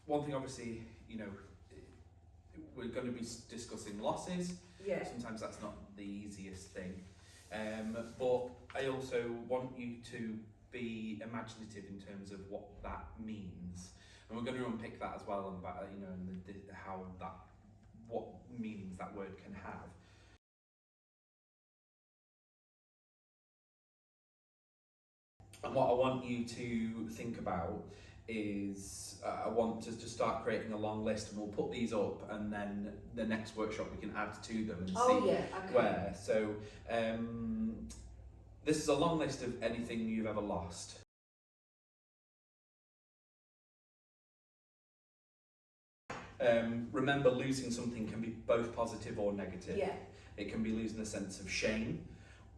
one thing, obviously, you know, we're going to be discussing losses. Yeah. Sometimes that's not the easiest thing. But I also want you to be imaginative in terms of what that means. And we're going to unpick that as well, and about, you know, and how that, what meanings that word can have. And what I want you to think about is I want to just start creating a long list, and we'll put these up, and then the next workshop we can add to them and see where. So this is a long list of anything you've ever lost. Remember, losing something can be both positive or negative. Yeah. It can be losing a sense of shame,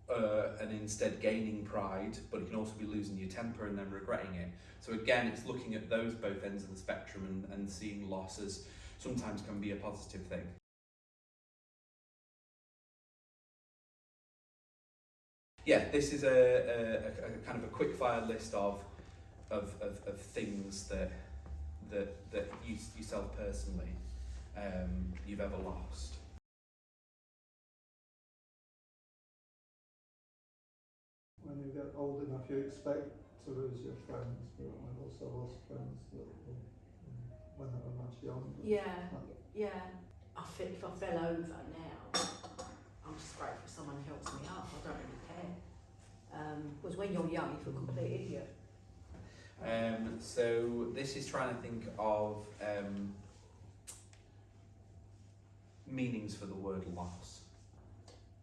and instead gaining pride, but it can also be losing your temper and then regretting it. So again, it's looking at those both ends of the spectrum and seeing loss as sometimes can be a positive thing. Yeah, this is a kind of a quick fire list of things that you yourself personally you've ever lost. When you get old enough, you expect to lose your friends, but I've also lost friends that when they were much younger. Yeah, yeah. If I fell over now, I'm just grateful someone helps me up. I don't really care. Because when you're young, you feel a complete idiot. So this is trying to think of meanings for the word loss.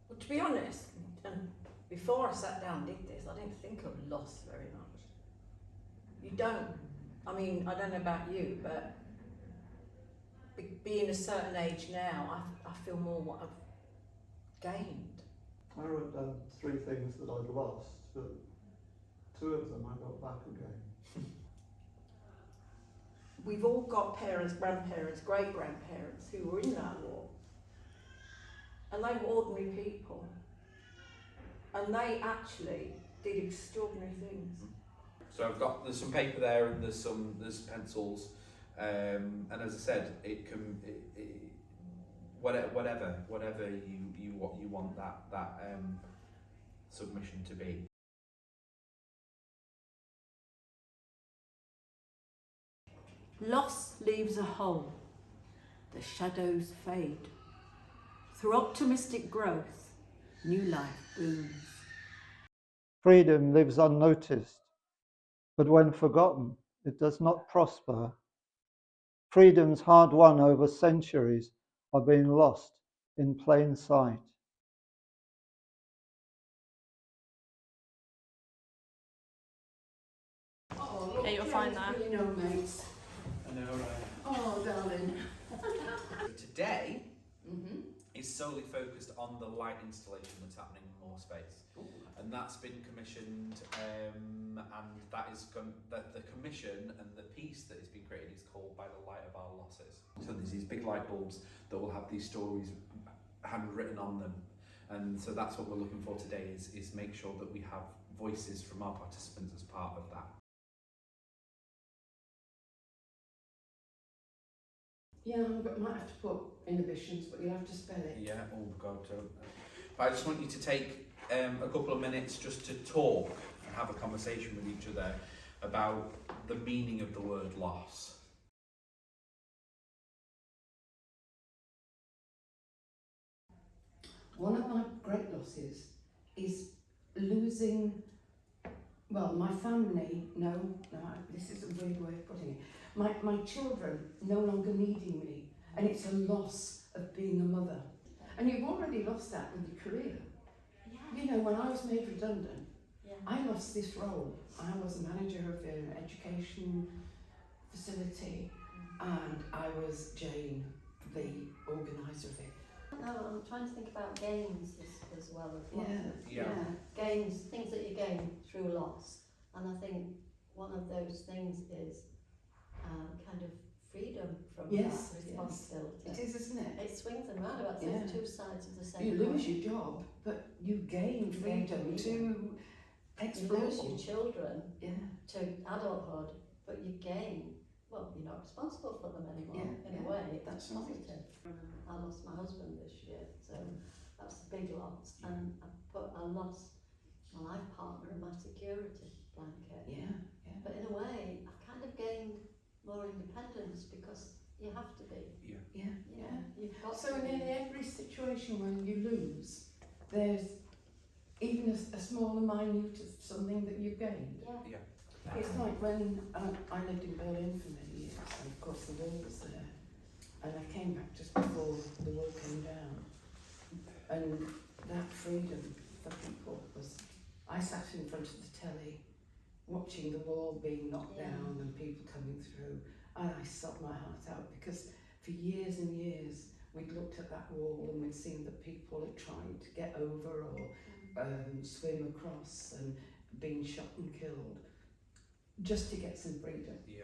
Well, to be honest, and before I sat down and did this, I didn't think of loss very much. You don't. I mean, I don't know about you, but being a certain age now, I feel more what I've gained. I wrote down 3 things that I'd lost, but 2 of them I got back again. We've all got parents, grandparents, great-grandparents who were in that war. And they were ordinary people. And they actually did extraordinary things. So there's some paper there, and there's pencils, and as I said, it can whatever you want that submission to be. Loss leaves a hole. The shadows fade. Through optimistic growth, new life blooms. Freedom lives unnoticed, but when forgotten, it does not prosper. Freedoms hard won over centuries are being lost in plain sight. Yeah, you'll find that. You know, mates. I know, right? Oh, darling. Today is solely focused on the light installation that's happening in More Space. And that's been commissioned, and that is the commission and the piece that has been created is called By the Light of Our Losses. So there's these big light bulbs that will have these stories handwritten on them, and so that's what we're looking for today is make sure that we have voices from our participants as part of that. Yeah, I might have to put inhibitions, but you'll have to spell it. Yeah, oh God, don't. But I just want you to take a couple of minutes just to talk and have a conversation with each other about the meaning of the word loss. One of my great losses is losing, well, my family, this is a weird way of putting it. My children no longer needing me, and it's a loss of being a mother. And you've already lost that with your career. Yeah. You know, when I was made redundant, I lost this role. I was a manager of an education facility, and I was Jane, the organiser of it. No, I'm trying to think about gains as well as losses. Yeah. Gains, things that you gain through loss. And I think one of those things is kind of freedom from that responsibility. It is, isn't it? It swings and roundabouts. There's 2 sides of the same You coin. lose your job, but you gain freedom to explore. You lose your children to adulthood, but you gain. well, you're not responsible for them anymore. Yeah, In a yeah, way, that's it's positive. I lost my husband this year, so that's a big loss. And I lost my life partner and my security blanket. Yeah, yeah. But in a way, I've kind of gained more independence because you have to be. Yeah. Yeah, You know, yeah. you've got So to in be. every situation when you lose, there's even a smaller minute of something that you gained. Yeah. It's like when I lived in Berlin for many years, and of course the wall was there, and I came back just before the wall came down, and that freedom for people was, I sat in front of the telly watching the wall being knocked down and people coming through, and I sobbed my heart out because for years and years we'd looked at that wall and we'd seen that people had tried to get over or swim across and been shot and killed just to get some freedom. Yeah.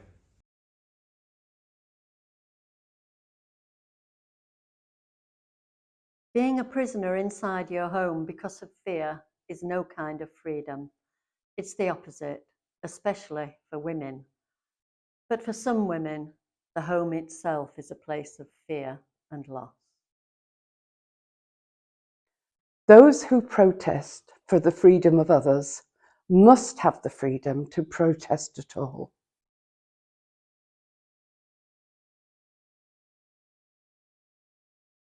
Being a prisoner inside your home because of fear is no kind of freedom. It's the opposite, especially for women. But for some women, the home itself is a place of fear and loss. Those who protest for the freedom of others must have the freedom to protest at all.